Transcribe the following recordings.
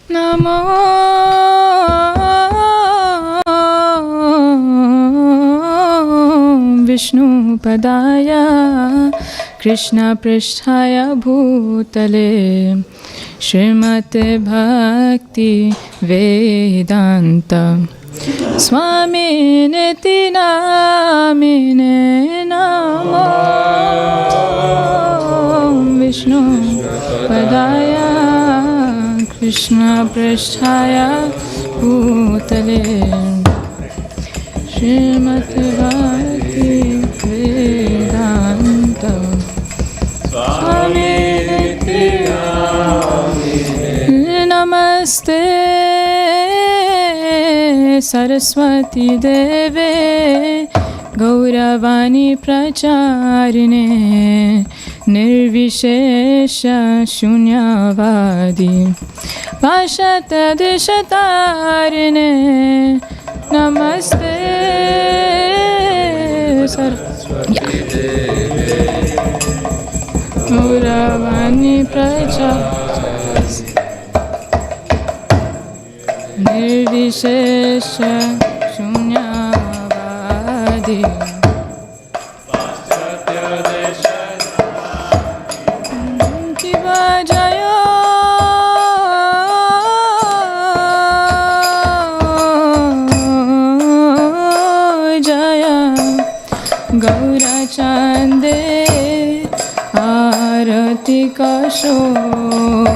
Namo Vishnu Padaya Krishna Pristhaya Bhutale Srimate Bhakti Vedanta Swami Niti Namine Namo Vishnu Padaya Krishna Pristhaya Bhutale Srimate Bhakti Vedanta Swami Niti Namaste Saraswati Deve Gauravani Pracharine Nirvishesha Shunyavadi Vashata Dishatarine Namaste Saraswati Deve Gauravani Pracharine Nirvishesha Shunyavadi Kiva Jaya Jaya Gaura Chande Arati Ka Shobha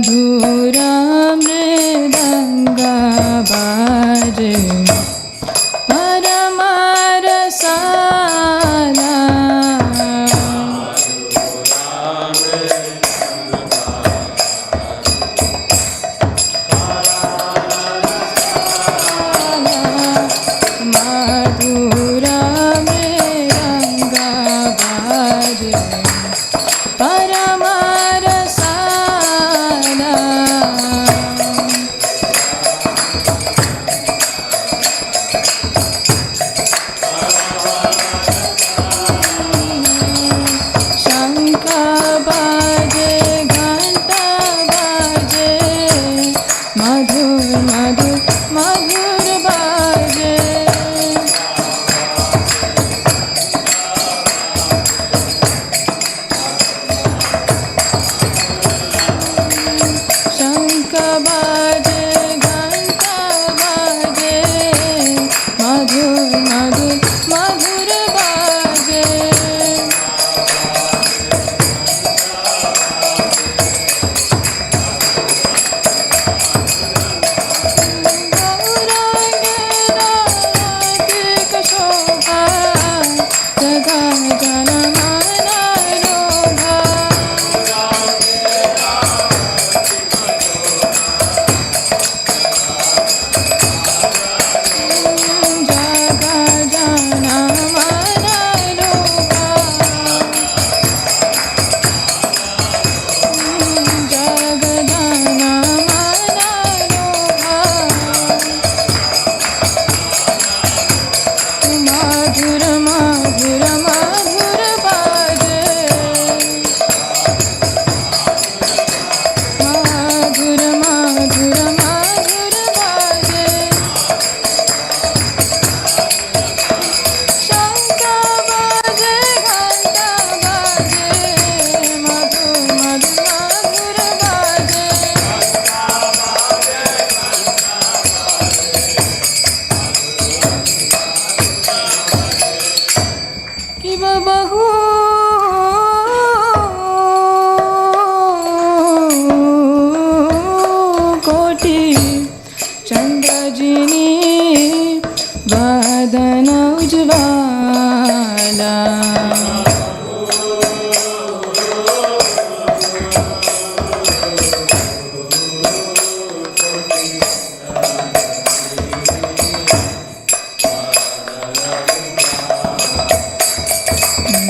मधुरा मृदंग बाजे परम रसाला मधुरा मृदंग बाजे परम रसाला शंख बाजे घंटा बाजे मधुर मधुर मधुर बाजे शंख बाजे घंटा बाजे मधुर मधुर मधुर बाजे गौरांग शोभा जगा जन मन लोभा जगा जन मन लोभा जग जन मन लोभा मधुर मधुर मधुर बाजे मधुर मधुर मधुर बाजे शंख बाजे घंटा बाजे मधुर मधुर मधुर बाजे कि बहु कोटि चंद्रजिनी वदन उज्ज्वला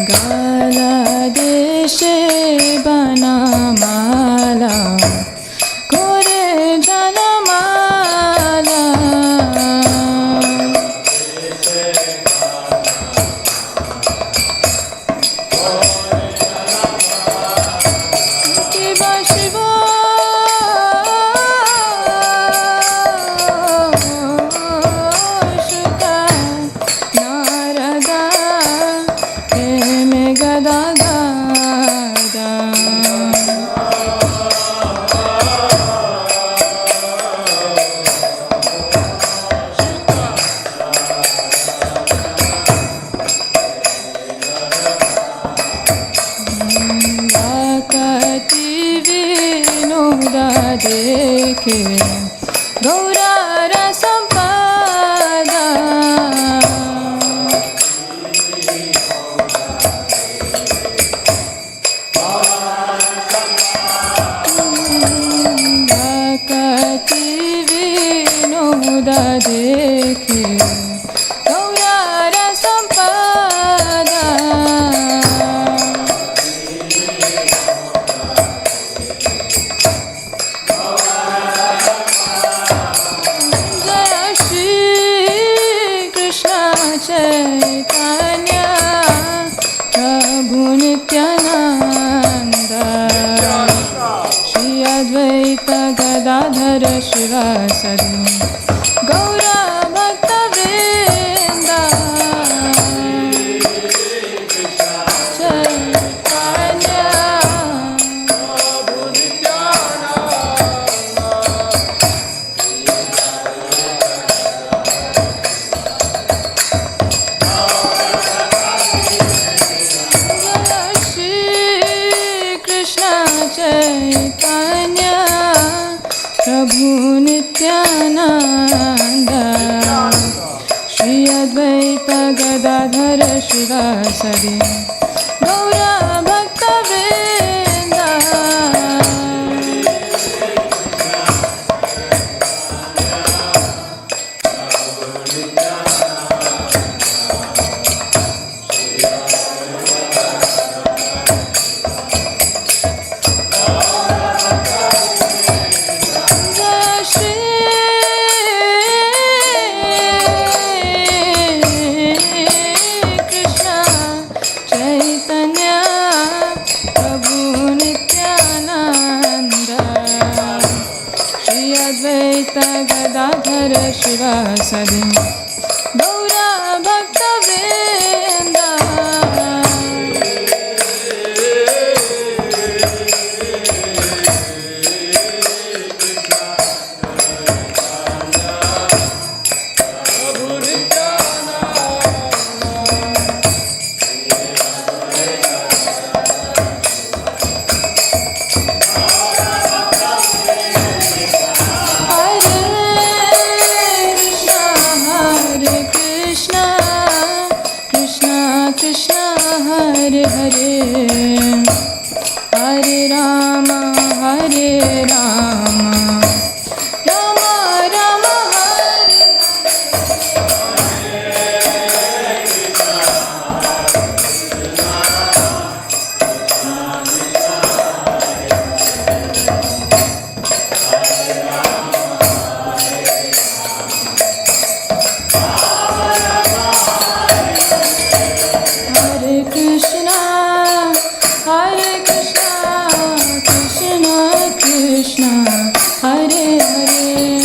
गाला देशे बनमाला कोरे जनमाला शिव शिव शुका नारदा प्रेमे गदा गदा कति विनोद देखे गौरा रसंपदा कति विनोद देखे गौरा रसंपदा जय श्री कृष्ण चैतन्य प्रभु नित्यानंद श्री अद्वैत गदाधर शिवासदि गौरा भक्त वृंद चैतन्य चैतन्य Prabhu Nityananda Shri Advaita Gadadhara Shivasadi Gaura Bhakta Vrinda Shivasadi Gaura Bhakta Vrinda Hare Hare Hare Rama Hare Rama Rama Rama Hare Krishna Krishna Hare Hare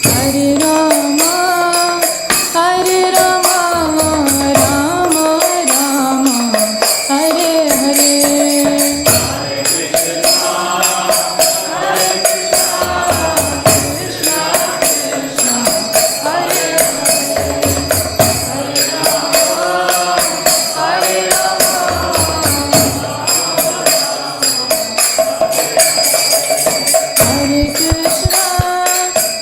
Hare Rama Rama Rama Hare Hare Krishna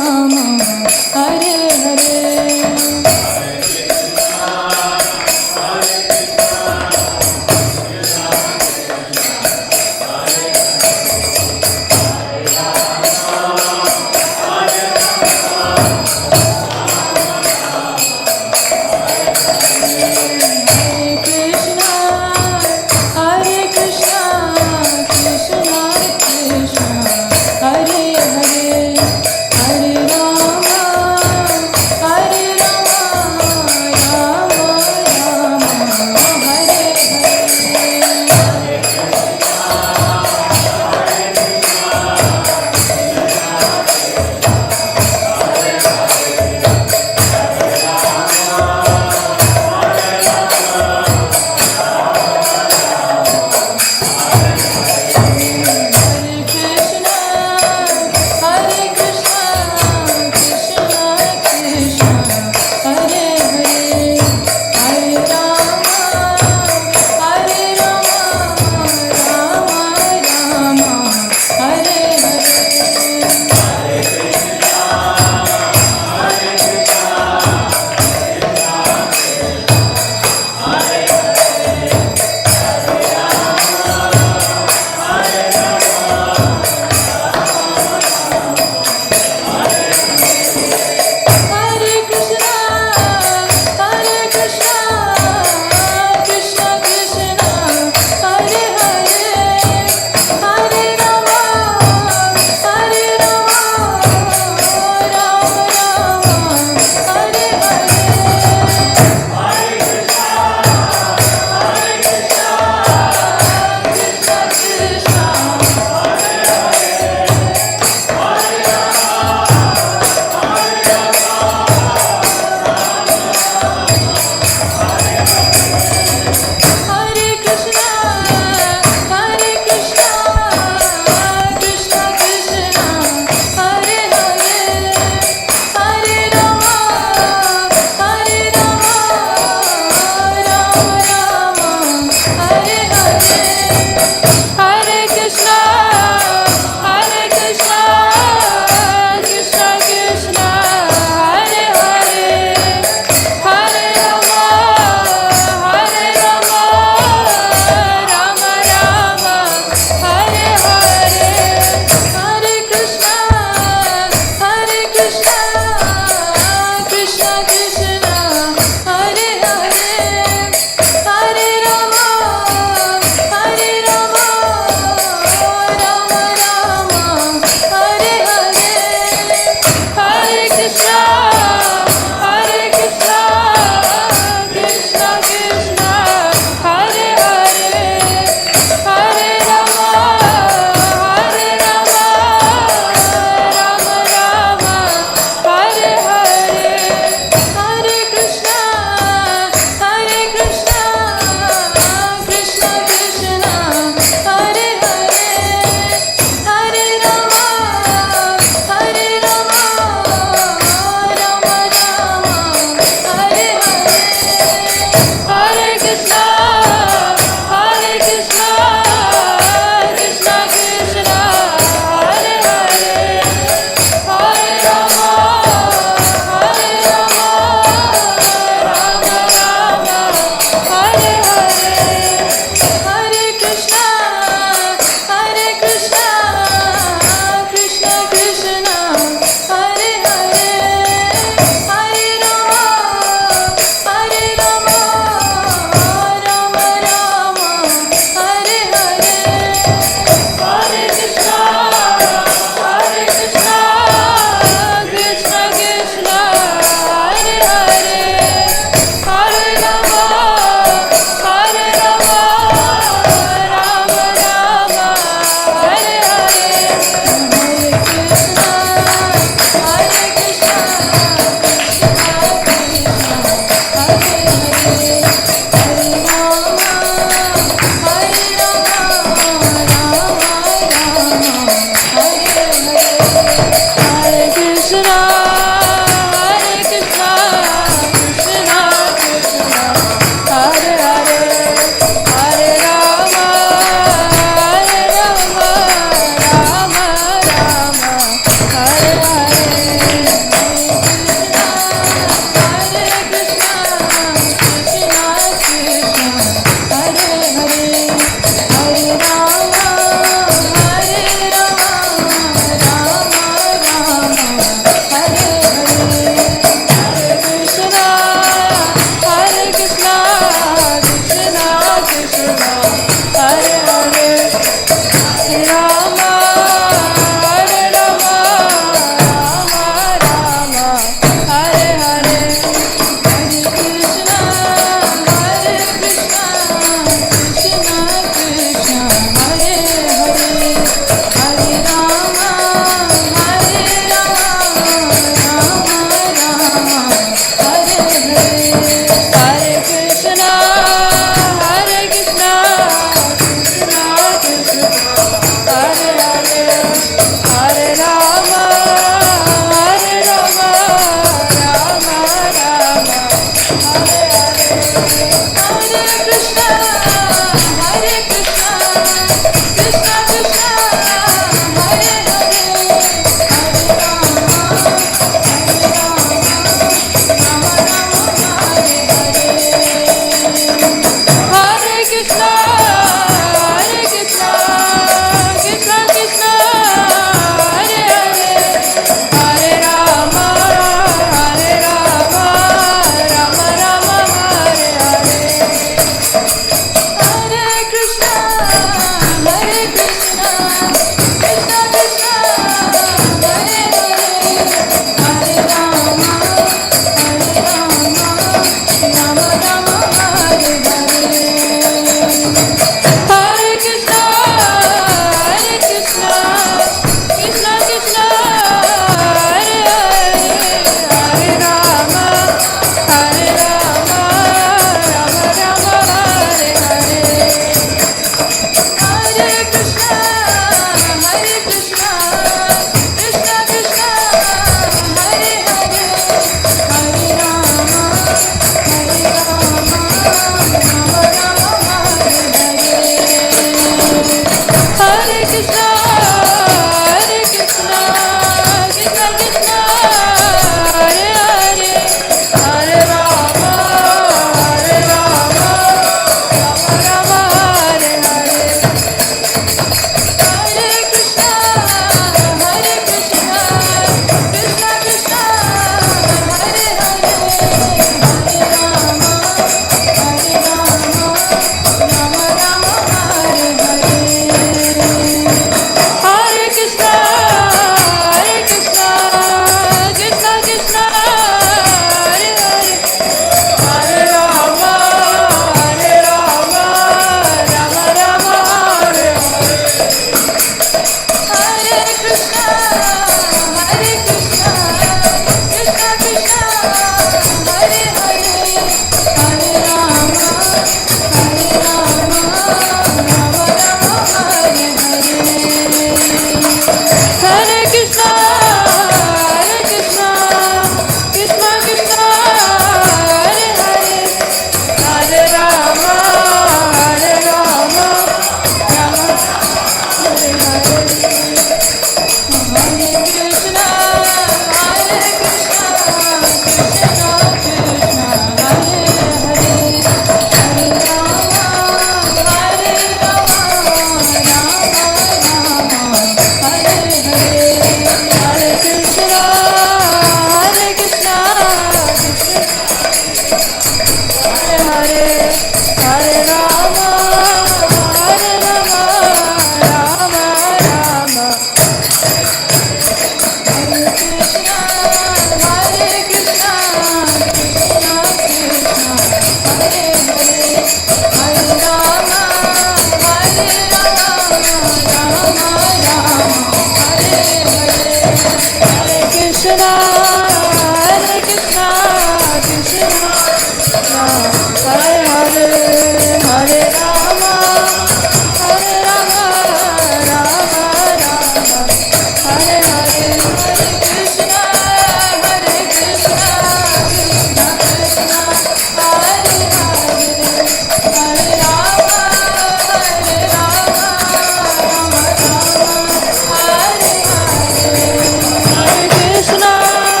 Krishna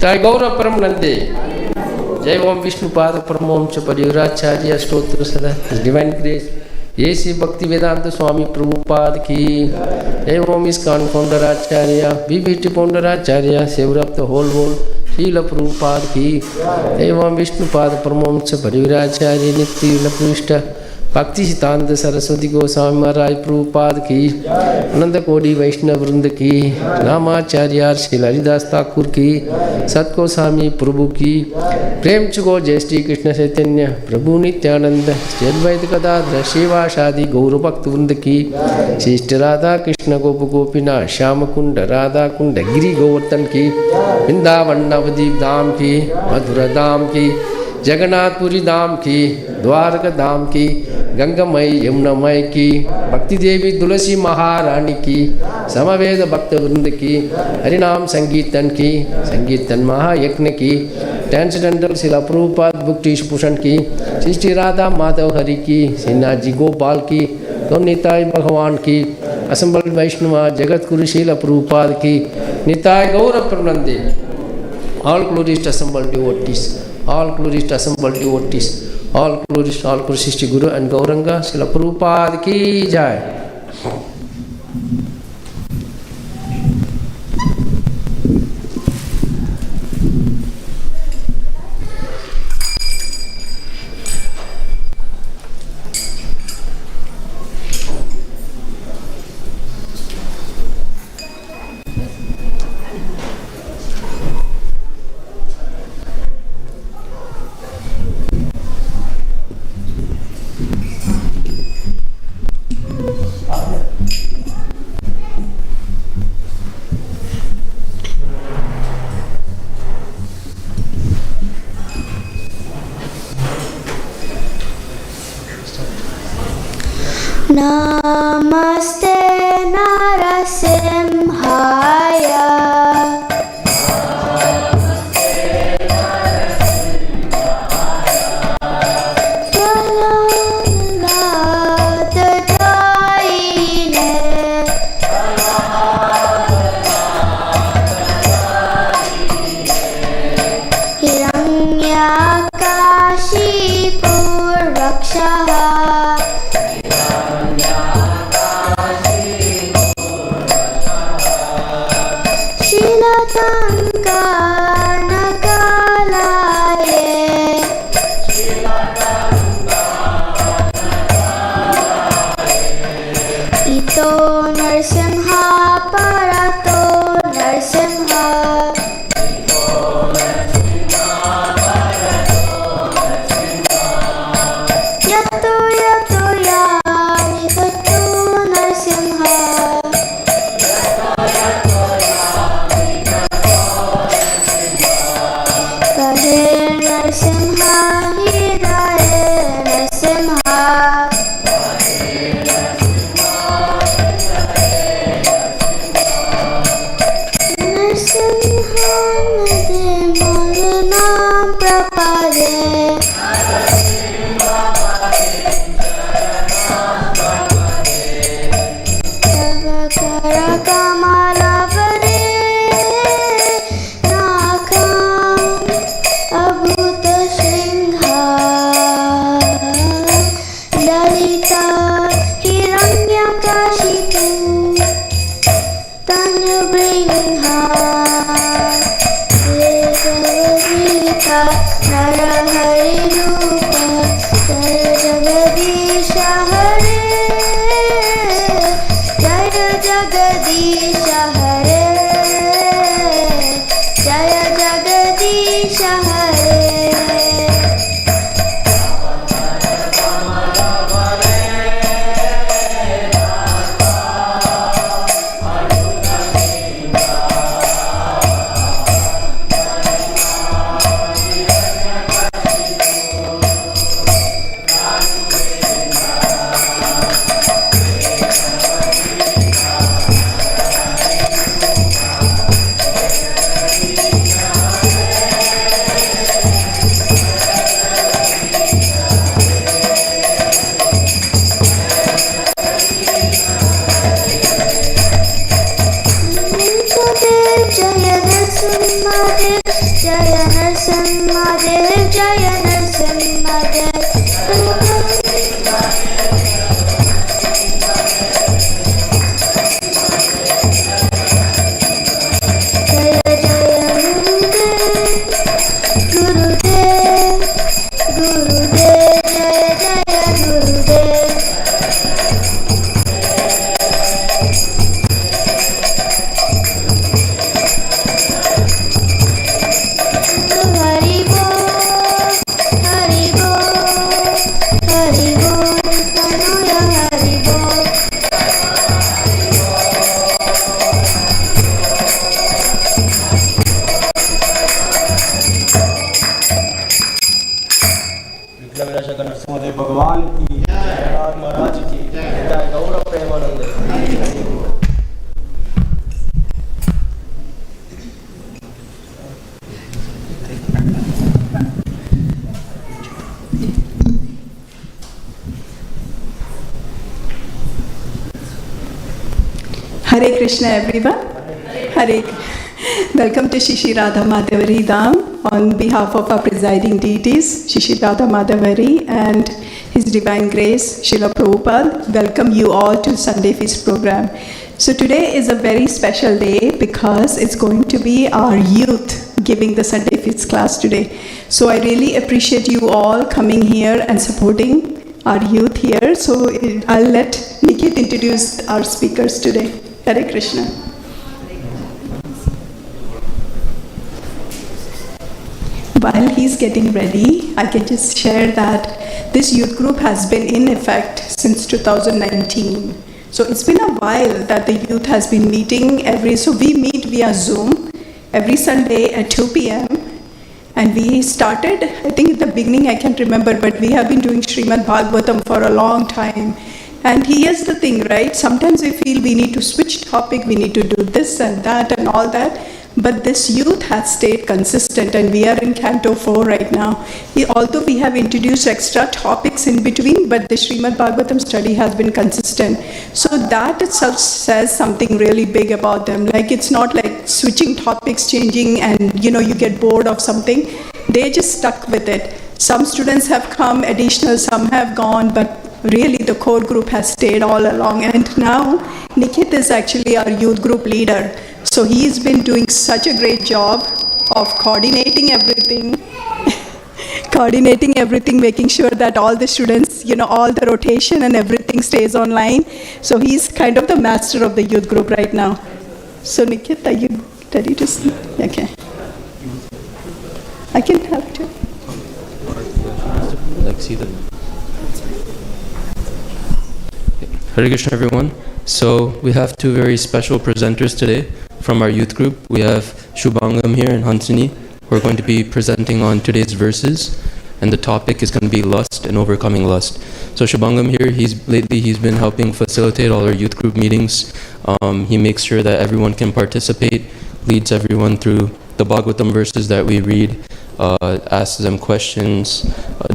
Jai Gaura Paramanande. Jai Om Vishnu Pada Paramam Chaparivacharya Stotra Sada. His Divine Grace. Yesi Bhakti Vedanta Swami Prabhupada ki. Jai Om ISKCON Founder Acharya. BBT Founder Acharya. Savior of the whole world. Srila Prabhupada ki. Jai Om Vishnu Pada Paramam Chaparivacharya Nitya Prishta. Bhakti Siddhanta Saraswati Goswami Maharaj Prabhupada ki. Ananda Kodi Vaishnava Vrinda ki. Namacharya Srila Haridas Thakur ki. Sat Goswami Prabhu ki. Prem Chugo Jai Shri Krishna Chaitanya Prabhu Nityananda Shri Advaita Gadadhara Shiva Shadi Gaura Bhakta Vrinda ki. Shri Radha Krishna Gopa Gopina Shyama Kunda Radha Kunda Giri Govardhan ki. Vrindavan Navadip Dham ki. Madhura Dham ki. Jagannathpuri धाम की, द्वारका धाम की, गंगामयी यमुनामयी की, भक्ति देवी तुलसी महारानी की, समवेद भक्त वृंद की, हरिनाम संकीर्तन की, संकीर्तन महायज्ञ की, ट्रांसेंडेंटल शिला प्रभुपाद भक्ति भूषण की, श्री राधा माधव हरि की, श्रीनाथ जी गोपाल की, निताय भगवान की, असंबल वैष्णव जगत गुरु शिला प्रभुपाद की, निताय गौर प्रणंदे. All glories to assembled devotees. All glories to assembled devotees. All glories to Srishti Guru and Gauranga. Srila Prabhupada ki jai. Namaste Narasimhaya. Hare Jagadish Hare, Jaya Jagadish Hare. Jaya Narasimhadev, Jaya Narasimhadev. Jaya Jaya Gurudev, Gurudev, Jaya Jaya Gurudev. Hari Bol, Hari Bol, Hari Bol, Kanuya Hari Bol. विघ्न विनाशक नरसिंहदेव भगवान की जय, महाराज की जय, गौरव Premanand. Hare Krishna everyone. Hare. Welcome to Shishi Radha Madhavari Dham. On behalf of our presiding deities, Shishi Radha Madhavari and His Divine Grace, Srila Prabhupada, welcome you all to Sunday Feast program. So today is a very special day because it's going to be our youth giving the Sunday Feast class today. So I really appreciate you all coming here and supporting our youth here. So I'll let Nikit introduce our speakers today. Hare Krishna. While he's getting ready, I can just share that this youth group has been in effect since 2019. So it's been a while that the youth has been meeting so we meet via Zoom every Sunday at 2 p.m. And we started, I think at the beginning I can't remember, but we have been doing Srimad Bhagavatam for a long time. And here's the thing, right? Sometimes we feel we need to switch topic, we need to do this and that and all that. But this youth has stayed consistent, and we are in Canto 4 right now. Although we have introduced extra topics in between, but the Srimad Bhagavatam study has been consistent. So that itself says something really big about them. Like, it's not like switching topics, changing, and you get bored of something. They just stuck with it. Some students have come additional, some have gone, but really the core group has stayed all along. And now Nikit is actually our youth group leader. So he's been doing such a great job of coordinating everything, making sure that all the students, all the rotation and everything stays online. So he's kind of the master of the youth group right now. So Nikit, are you ready to see? Okay. I can have to. Hare Krishna everyone. So we have two very special presenters today from our youth group. We have Subhangam here and Hansini, who are going to be presenting on today's verses, and the topic is going to be lust and overcoming lust. So Subhangam here, he's been helping facilitate all our youth group meetings. He makes sure that everyone can participate, leads everyone through the Bhagavatam verses that we read, asks them questions,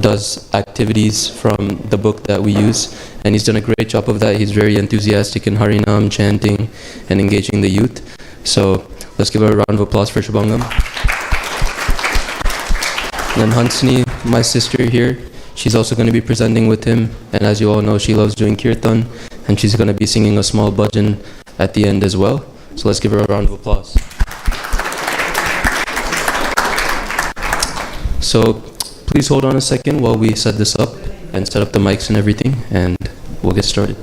does activities from the book that we use, and he's done a great job of that. He's very enthusiastic in Harinam, chanting, and engaging the youth. So let's give a round of applause for Subhangam. And then Hansini, my sister here, she's also going to be presenting with him, and as you all know, she loves doing kirtan, and she's going to be singing a small bhajan at the end as well. So let's give her a round of applause. So please hold on a second while we set this up and set up the mics and everything, and we'll get started.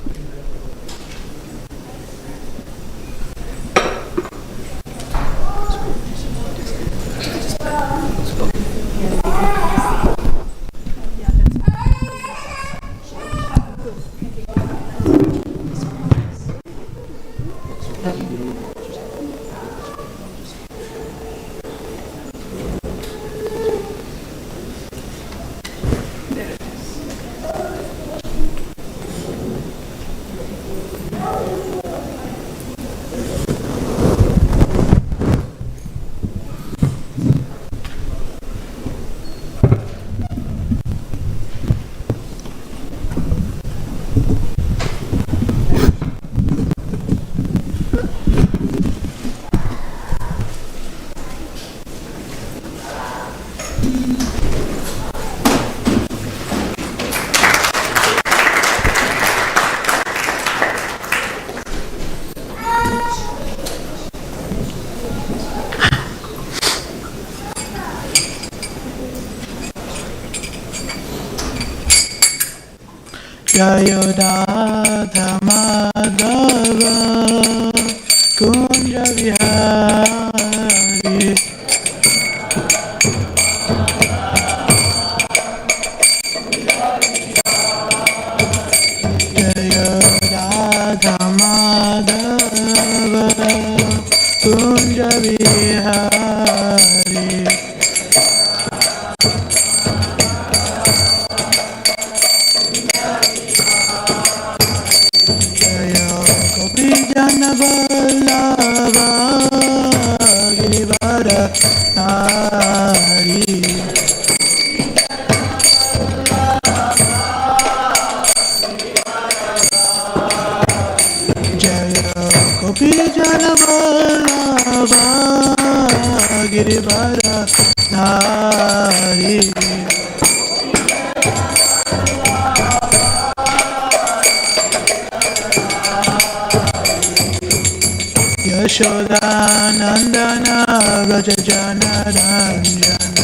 Jayo Radha Madhava Kunja Vihari Jayo Radha Madhava Kunja Vihari Jana Vallabha Girivara Hari Jaya Gopi Jana Vallabha Girivara Hari Yashodanandana Vraja Jana Ranjana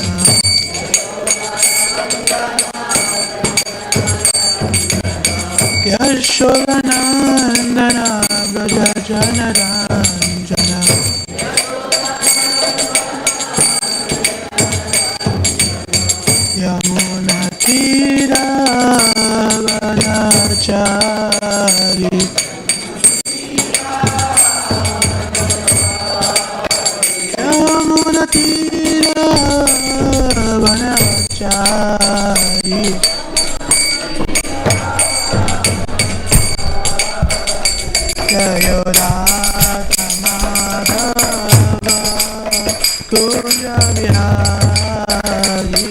Yashodanandana Vraja Jana Ranjana Yamuna Tira Vanachari Yamuna Tira Vanachari Jayo Radha Madhava Kunja Vihari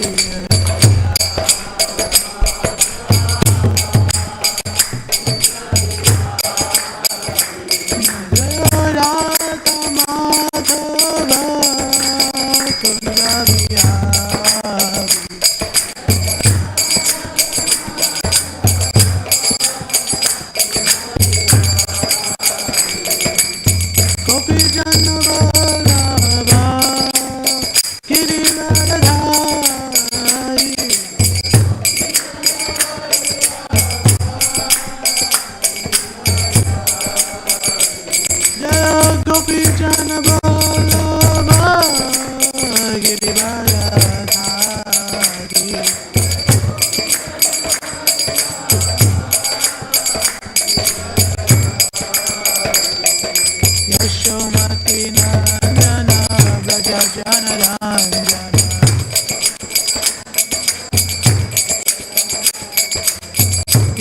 Jayo Radha Madhava Kunja Vihari Gopi Jana Vallabha Girivardhari Jaya Gopi Jana Vallabha Girivardhari Yashomati Nandana Vraja Jana Ranjana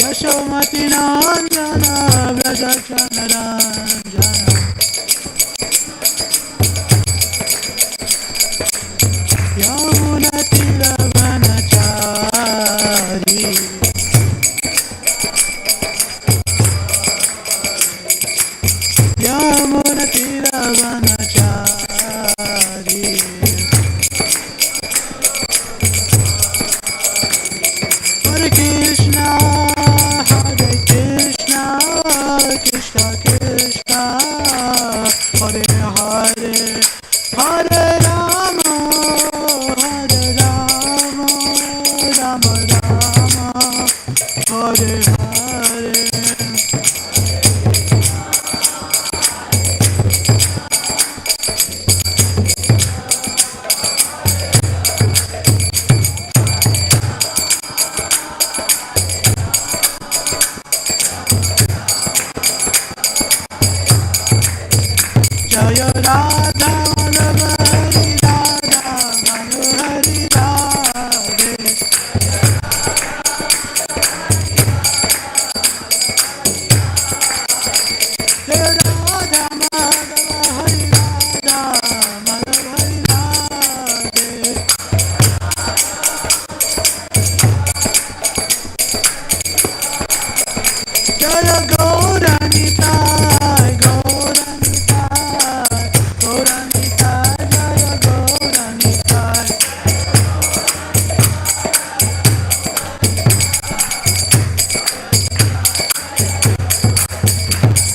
Yashomati Nandana Vraja Jana Ranjana Yamuna Tira Vanachari Yamuna Tira Vanachari Hare Krishna Krishna Krishna Krishna Hare Hare Hare Rama Hare Rama Rama Rama Hare Hare Radha Madhava Hari Radha Madhava Hari Radhe. Radha Madhava Hari Radha Madhava Hari Radhe. Jaya Gauranitai, Gauranitai, Gauranitai, Jaya Gauranitai.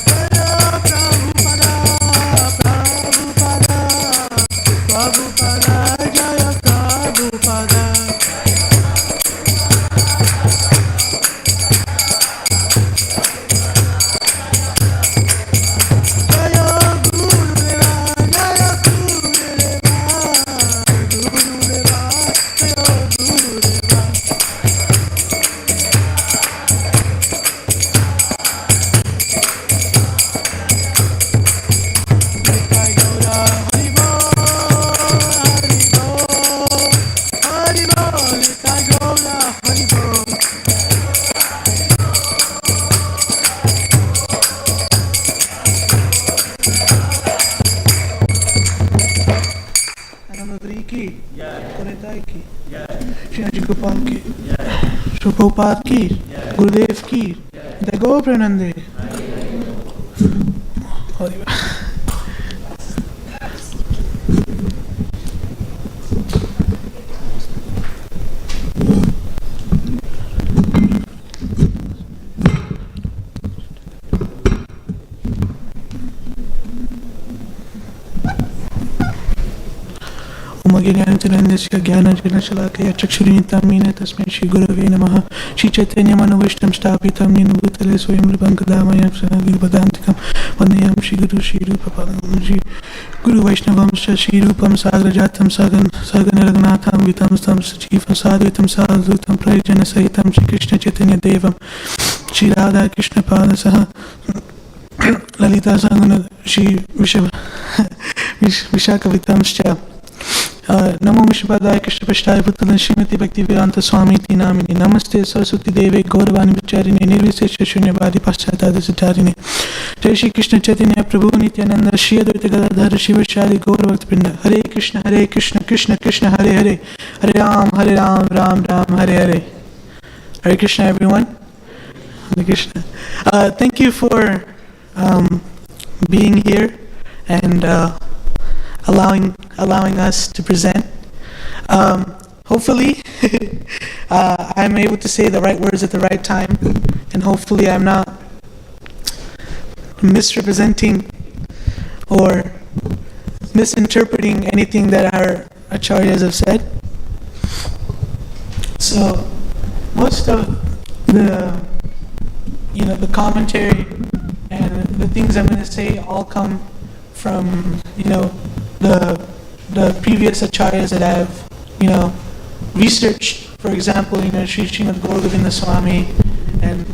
Jaya Prabhupada, Prabhupada, Prabhupada, Jaya Prabhupada. Jaya Gurudeva, Jaya Gurudeva, Gurudeva, Jaya Gurudeva. Nitai Gaura, Hari Bol, Hari Bol, Hari Bol, Nitai Gaura, Hari Bol. Anandri ki, Kunitai ki, Shri Gopal ki, Shri Prabhupada ki, Gurudev ki, Jai Gaur Pranande. Hari Bol. ज्ञानतिरन्यस्य ज्ञानजनशलाकया चक्षुरुन्मिलितं येन तस्मै श्रीगुरवे नमः। श्रीचैतन्यमनोभीष्टं स्थापितं येन भूतले स्वयं रूपं कदा मह्यं सदागिरिपदान्तिकं वन्देऽहं श्रीगुरुं श्रीरूपपादं श्रीगुरुवैष्णवंश्च श्रीरूपं सागरजातं सगनरघुनाथं वितं तं सजीवं साद्वैतं साधुतं प्रयोजनसहितं श्रीकृष्णचैतन्यदेवं श्रीराधाकृष्णपादसह ललिता संगन श्री विशाखवितंश्च नमो विष्णुपादाय कृष्णपृष्ठाय भूतले श्रीमती भक्तिवेदांत स्वामी नामिने नमस्ते सरस्वती देवे गौरवाणी विचारिणे निर्विशेष शून्यवादी पाश्चात्याचारिणे जय श्री कृष्ण चैतन्य प्रभु नित्यानंद श्री अद्वैत गदाधर शिव शादी गौरभक्तवृंद हरे Krishna Krishna Krishna Hare Hare Hare Ram Ram Ram Hare Hare Hare Krishna everyone. Hare Krishna. Thank you for being here and allowing us to present. Hopefully, I'm able to say the right words at the right time, and hopefully I'm not misrepresenting or misinterpreting anything that our acharyas have said. So, most of the commentary and the things I'm going to say all come from the previous acharyas that I've researched. For example, Sri Srimad Gauragovinda Swami and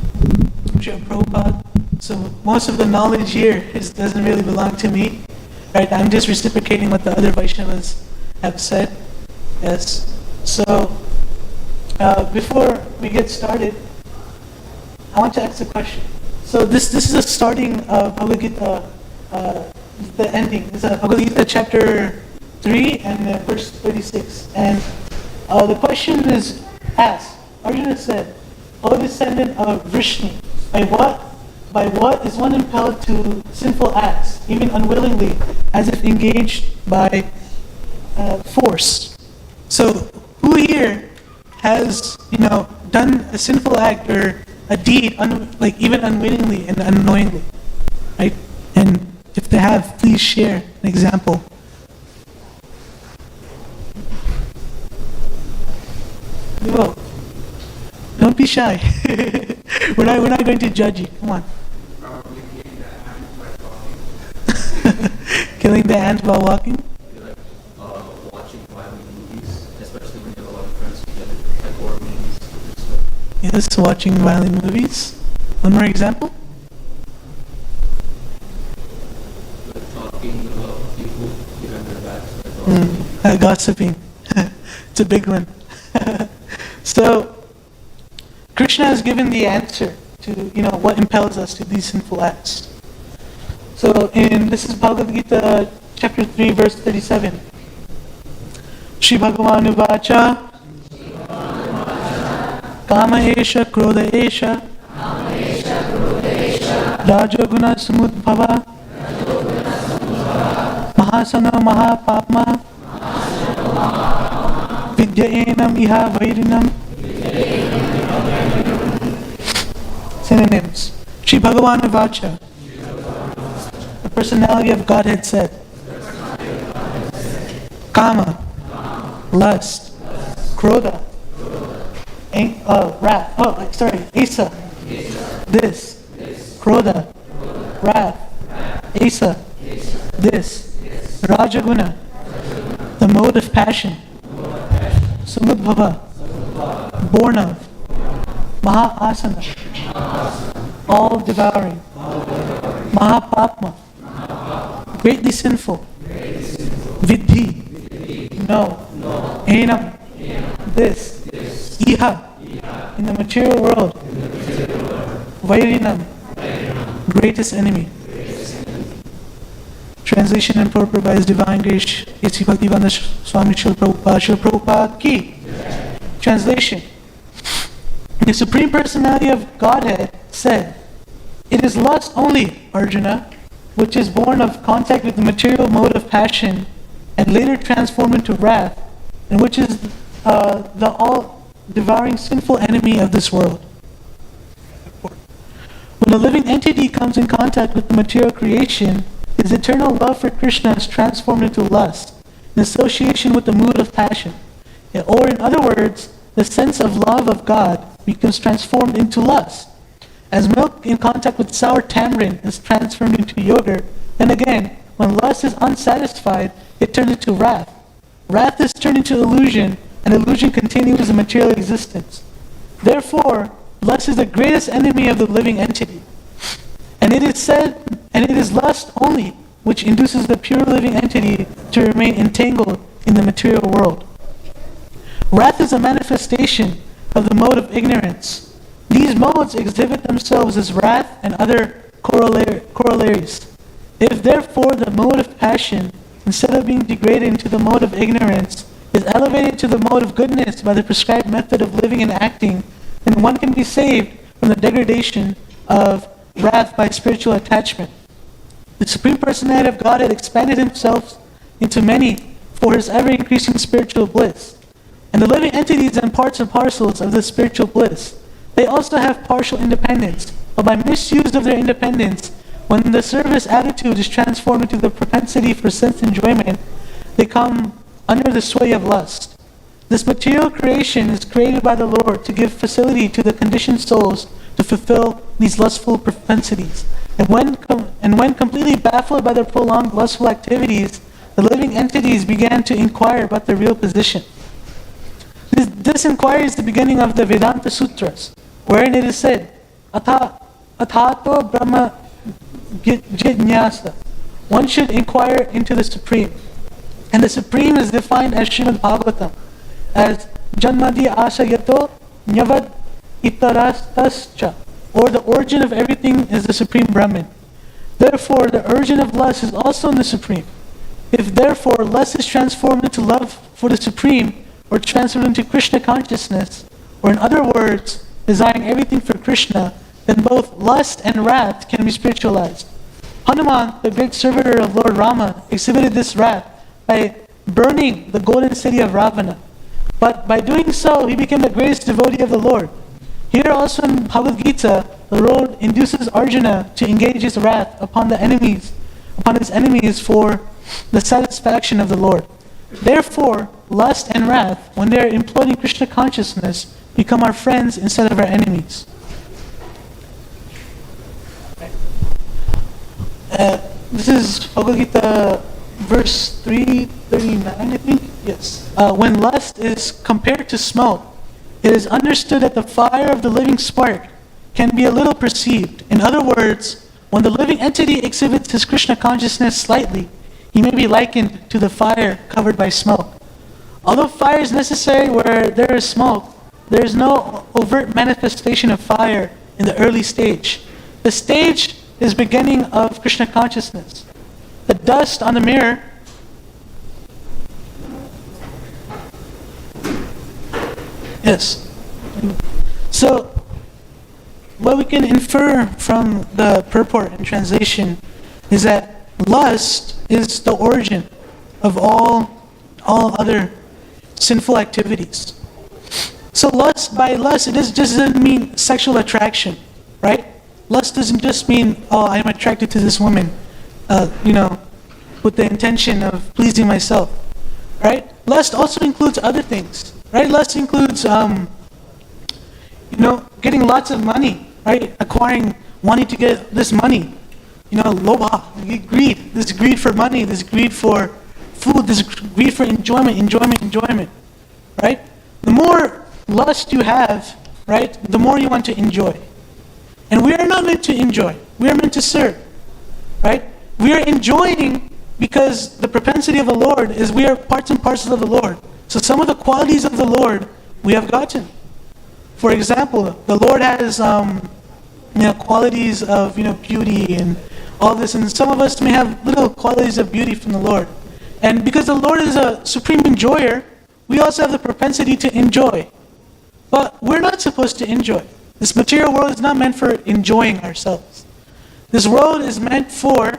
Sri Prabhupada. So most of the knowledge here doesn't really belong to me, right? I'm just reciprocating what the other Vaishnavas have said. Yes. So before we get started, I want to ask a question. So this is the starting of Bhagavad Gita. The ending is Bhagavad Gita chapter 3 and verse 36. And the question is asked. Arjuna said, "O descendant of Vrishni, by what is one impelled to sinful acts, even unwillingly, as if engaged by force?" So who here has done a sinful act or a deed even unwittingly and unknowingly, right? And if they have, please share an example. Whoa. Don't be shy. We're not going to judge you. Come on. Killing the ant while walking? Watching violent movies, especially when you have a lot of friends together, like horror movies and stuff. Yes, watching violent movies. One more example? talking about people behind their backs. Gossiping. It's a big one. So, Krishna has given the answer to what impels us to these sinful acts. So, this is Bhagavad Gita, chapter 3, verse 37. Shri Bhagavan Uvacha Kama Esha Krodha Esha Rajoguna Samudbhava Mahasana Mahapapma Vidya Enam Iha Vairinam. Synonyms. Shri Bhagavan Uvacha, the personality of Godhead said. Kama, lust. Krodha, wrath. Asa, this. Krodha, wrath. Asa, this. Rajaguna, the mode of passion. Samudbhava, born of. Maha-asana, all devouring. Mahapapma, greatly sinful. Vidhi, no. Enam, this. Iha, in the material world. Vairinam, greatest enemy. Translation and purport by His Divine Grace, A.C. Bhaktivedanta Swami Srila Prabhupada Ki. Translation. The Supreme Personality of Godhead said, "It is lust only, Arjuna, which is born of contact with the material mode of passion and later transformed into wrath, and which is the all-devouring sinful enemy of this world." When a living entity comes in contact with the material creation, his eternal love for Krishna is transformed into lust, in association with the mood of passion. Or in other words, the sense of love of God becomes transformed into lust. As milk in contact with sour tamarind is transformed into yogurt, then again, when lust is unsatisfied, it turns into wrath. Wrath is turned into illusion, and illusion continues in material existence. Therefore, lust is the greatest enemy of the living entity. And it is lust only which induces the pure living entity to remain entangled in the material world. Wrath is a manifestation of the mode of ignorance. These modes exhibit themselves as wrath and other corollaries. If therefore the mode of passion, instead of being degraded into the mode of ignorance, is elevated to the mode of goodness by the prescribed method of living and acting, then one can be saved from the degradation of wrath by spiritual attachment. The Supreme Personality of Godhead expanded Himself into many for His ever-increasing spiritual bliss. And the living entities and parts and parcels of the spiritual bliss, they also have partial independence, but by misuse of their independence, when the service attitude is transformed into the propensity for sense enjoyment, they come under the sway of lust. This material creation is created by the Lord to give facility to the conditioned souls to fulfill these lustful propensities. And when completely baffled by their prolonged lustful activities, the living entities began to inquire about their real position. This inquiry is the beginning of the Vedanta Sutras, wherein it is said, Atato Brahma Jidnyasa. One should inquire into the Supreme. And the Supreme is defined as Srimad Bhagavatam, as Janmadi Asayato Nyavad Itarastascha, or the origin of everything is the Supreme Brahman. Therefore, the origin of lust is also in the Supreme. If therefore lust is transformed into love for the Supreme, or transformed into Krishna consciousness, or in other words, desiring everything for Krishna, then both lust and wrath can be spiritualized. Hanuman, the great servitor of Lord Rama, exhibited this wrath by burning the golden city of Ravana. But by doing so, he became the greatest devotee of the Lord. Here also in Bhagavad Gita, the Lord induces Arjuna to engage his wrath upon his enemies for the satisfaction of the Lord. Therefore, lust and wrath, when they are employed in Krishna consciousness, become our friends instead of our enemies. This is Bhagavad Gita, verse 339, I think. Yes. When lust is compared to smoke, it is understood that the fire of the living spark can be a little perceived. In other words, when the living entity exhibits his Krishna consciousness slightly, he may be likened to the fire covered by smoke. Although fire is necessary where there is smoke, there is no overt manifestation of fire in the early stage. The stage is beginning of Krishna consciousness. The dust on the mirror yes. So, what we can infer from the purport and translation is that lust is the origin of all other sinful activities. So by lust, it doesn't mean sexual attraction, right? Lust doesn't just mean, oh, I'm attracted to this woman, with the intention of pleasing myself, right? Lust also includes other things, right? Lust includes, getting lots of money, right? Wanting to get this money, lobha, greed, this greed for money, this greed for food, this greed for enjoyment, right? The more lust you have, right, the more you want to enjoy. And we are not meant to enjoy. We are meant to serve, right? We are enjoying because the propensity of the Lord is we are parts and parcels of the Lord. So some of the qualities of the Lord we have gotten. For example, the Lord has qualities of beauty and all this, and some of us may have little qualities of beauty from the Lord. And because the Lord is a supreme enjoyer, we also have the propensity to enjoy. But we're not supposed to enjoy. This material world is not meant for enjoying ourselves. This world is meant for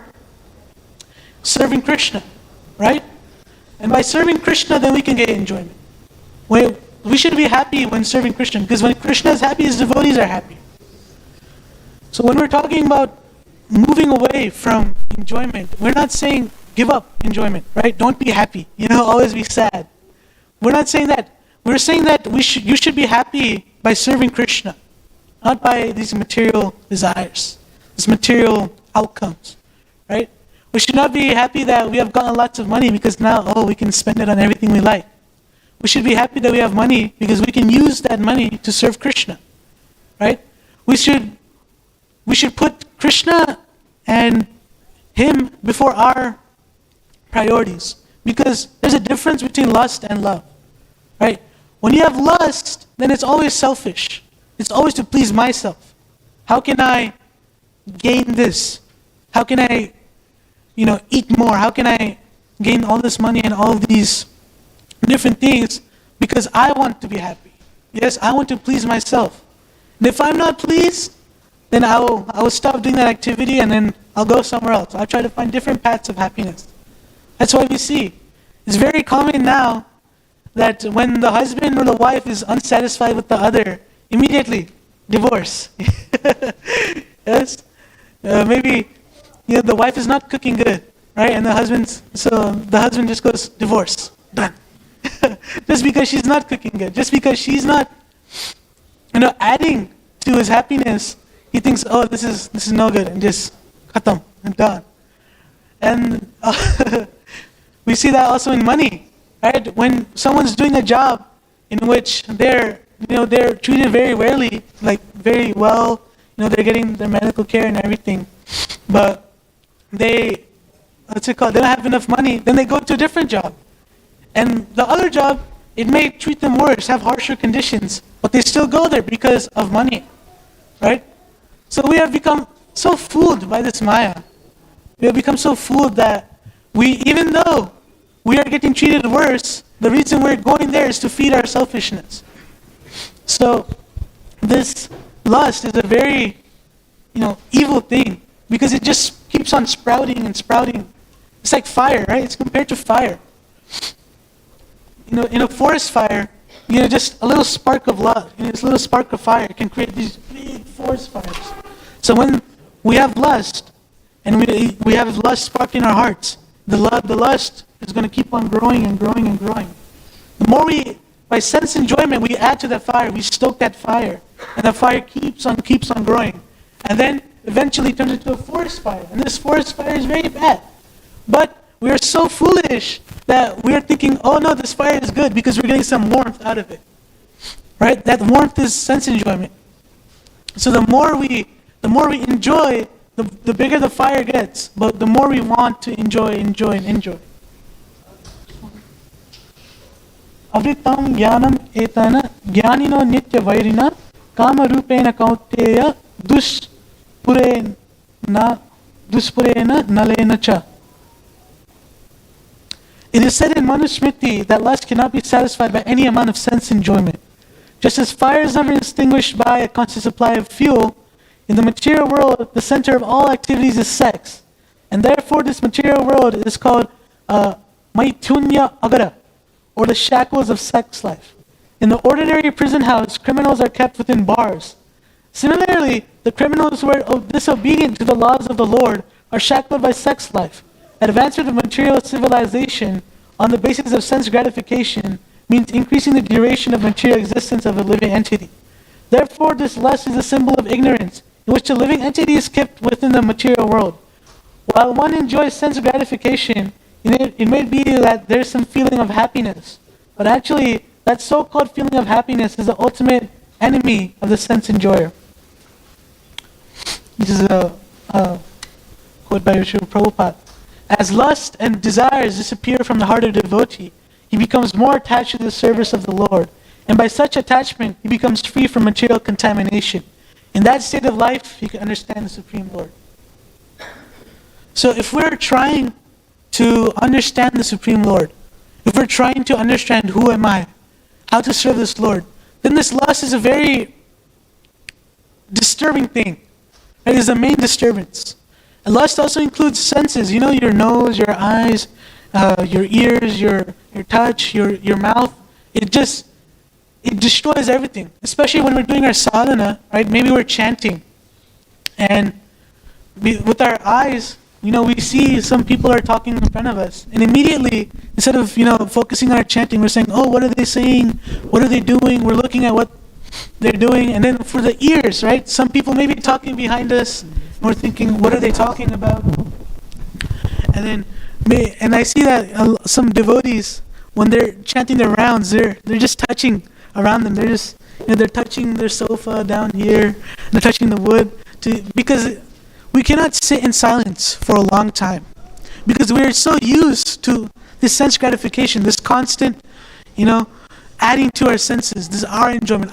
serving Krishna, right? And by serving Krishna, then we can get enjoyment. We should be happy when serving Krishna, because when Krishna is happy, his devotees are happy. So when we're talking about moving away from enjoyment, we're not saying give up enjoyment, right? Don't be happy, always be sad. We're not saying that. We're saying that you should be happy by serving Krishna, not by these material desires, these material outcomes, right? We should not be happy that we have gotten lots of money because now, we can spend it on everything we like. We should be happy that we have money because we can use that money to serve Krishna, right? We should put Krishna and Him before our priorities, because there's a difference between lust and love, right? When you have lust, then it's always selfish. It's always to please myself. How can I gain this? How can I, eat more? How can I gain all this money and all of these different things because I want to be happy? Yes, I want to please myself. And if I'm not pleased, then I will stop doing that activity and then I'll go somewhere else. I'll try to find different paths of happiness. That's why we see. It's very common now that when the husband or the wife is unsatisfied with the other, immediately divorce. Yes? Maybe the wife is not cooking good, right? And the husband just goes, divorce, done. Just because she's not cooking good, just because she's not adding to his happiness, he thinks, oh, this is no good, and just khatam, I'm done. And we see that also in money, right? When someone's doing a job in which they're treated very rarely, like very well, they're getting their medical care and everything, but they don't have enough money, then they go to a different job. And the other job, it may treat them worse, have harsher conditions, but they still go there because of money, right? So we have become so fooled by this Maya. We have become so fooled that even though we are getting treated worse, the reason we're going there is to feed our selfishness. So this lust is a very, evil thing, because it just keeps on sprouting and sprouting. It's like fire, right? It's compared to fire. In a forest fire, just a little spark of love, this little spark of fire can create these big forest fires. So when we have lust, and we have lust sparking in our hearts, the lust is going to keep on growing and growing and growing. The more by sense enjoyment, we add to that fire, we stoke that fire, and the fire keeps on growing. And then eventually turns into a forest fire. And this forest fire is very bad. But we are so foolish that we are thinking, oh no, this fire is good because we're getting some warmth out of it. Right? That warmth is sense enjoyment. So the more we enjoy, the bigger the fire gets, but the more we want to enjoy. Avritam jnanam etana jnanino nitya vairina kama rupena kaunteya duspurena nalena cha. It is said in Manusmriti that lust cannot be satisfied by any amount of sense enjoyment. Just as fire is never extinguished by a constant supply of fuel, in the material world, the center of all activities is sex. And therefore this material world is called Maitunya Agara, or the shackles of sex life. In the ordinary prison house, criminals are kept within bars. Similarly, the criminals who are disobedient to the laws of the Lord are shackled by sex life. Advancement of material civilization on the basis of sense gratification means increasing the duration of material existence of a living entity. Therefore, this lust is a symbol of ignorance, in which the living entity is kept within the material world. While one enjoys sense gratification, it may be that there's some feeling of happiness, but actually, that so-called feeling of happiness is the ultimate enemy of the sense enjoyer. This is a quote by Srila Prabhupada. As lust and desires disappear from the heart of the devotee, he becomes more attached to the service of the Lord, and by such attachment, he becomes free from material contamination. In that state of life, he can understand the Supreme Lord. So if we're trying to understand the Supreme Lord, if we're trying to understand who am I, how to serve this Lord, then this lust is a very disturbing thing. It is the main disturbance. And lust also includes senses, your nose, your eyes, your ears, your touch, your mouth. It destroys everything, especially when we're doing our sadhana, right? Maybe we're chanting, and with our eyes, we see some people are talking in front of us, and immediately, instead of focusing on our chanting, we're saying, "Oh, what are they saying? What are they doing?" We're looking at what they're doing, and then for the ears, right? Some people may be talking behind us, and we're thinking, "What are they talking about?" And I see that some devotees, when they're chanting their rounds, they're just touching around them. They're just they're touching their sofa down here. They're touching the wood because we cannot sit in silence for a long time, because we are so used to this sense gratification, this constant, adding to our senses, this our enjoyment,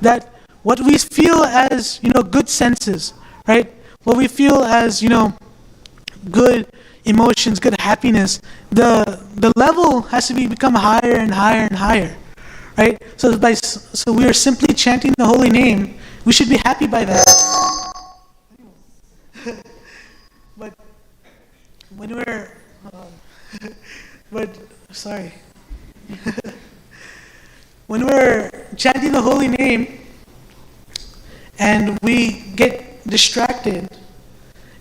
that what we feel as, good senses, right? What we feel as, good emotions, good happiness, the level has to become higher and higher and higher, right? So we are simply chanting the holy name. We should be happy by that. But when we're, when we're chanting the holy name and we get distracted,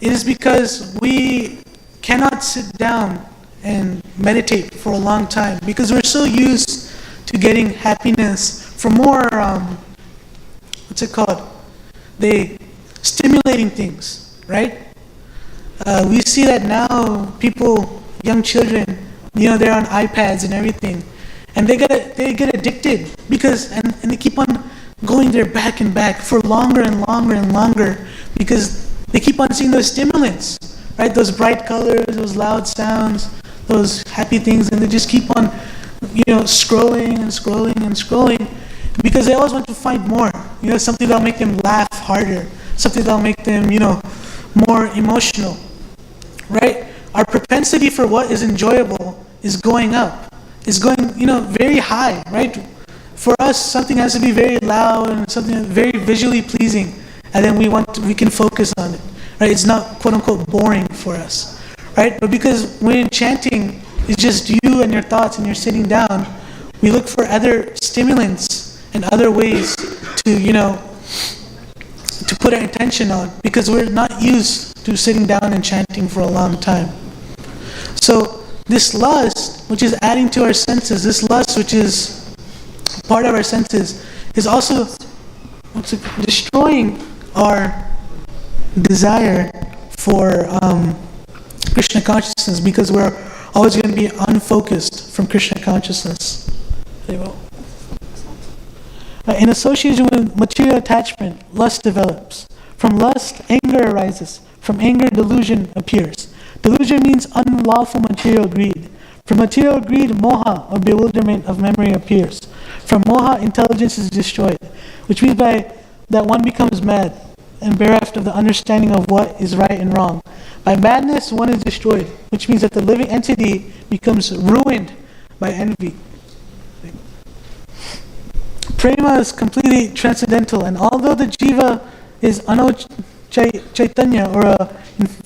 it is because we cannot sit down and meditate for a long time, because we're so used to getting happiness from more, stimulating things, right? We see that now people, young children, they're on iPads and everything, and they get addicted because and they keep on going there back and back for longer and longer and longer, because they keep on seeing those stimulants, right? Those bright colors, those loud sounds, those happy things, and they just keep on, scrolling and scrolling and scrolling, because they always want to find more, something that'll make them laugh harder, something that'll make them, more emotional, right? Our propensity for what is enjoyable is going up, is going, very high, right? For us, something has to be very loud and something very visually pleasing, and then we can focus on it, right? It's not quote unquote boring for us, right? But because when chanting is just you and your thoughts and you're sitting down, we look for other stimulants and other ways to, to put our attention on, because we're not used to sitting down and chanting for a long time. So this lust, which is adding to our senses, this lust which is part of our senses, is also destroying our desire for Krishna consciousness, because we're always going to be unfocused from Krishna consciousness. Very well. In association with material attachment, lust develops. From lust, anger arises. From anger, delusion appears. Delusion means unlawful material greed. From material greed, moha, or bewilderment of memory, appears. From moha, intelligence is destroyed, which means by that one becomes mad and bereft of the understanding of what is right and wrong. By madness, one is destroyed, which means that the living entity becomes ruined by envy. Prema is completely transcendental, and although the jiva is chaitanya, or a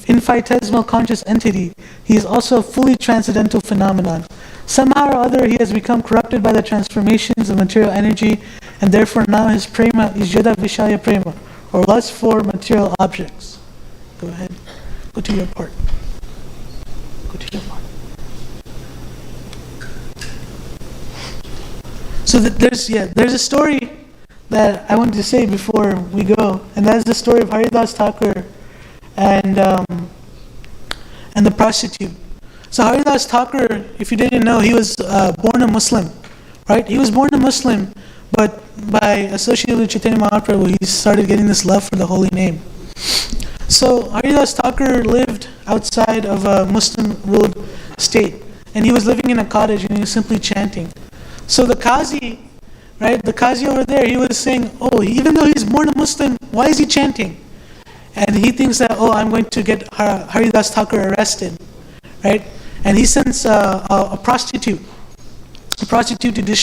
infinitesimal conscious entity, he is also a fully transcendental phenomenon. Somehow or other, he has become corrupted by the transformations of material energy, and therefore now his prema is yada vishaya prema, or lust for material objects. Go ahead. Go to your part. Go to your part. So there's a story that I wanted to say before we go, and that is the story of Haridas Thakur and the prostitute. So Haridas Thakur, if you didn't know, he was born a Muslim, right? He was born a Muslim, but by associating with Chaitanya Mahaprabhu, he started getting this love for the holy name. So Haridas Thakur lived outside of a Muslim-ruled state, and he was living in a cottage, and he was simply chanting. So the Qazi, right, the Qazi over there, he was saying, oh, even though he's born a Muslim, why is he chanting? And he thinks that, oh, I'm going to get Haridas Thakur arrested, right? And he sends a prostitute to destroy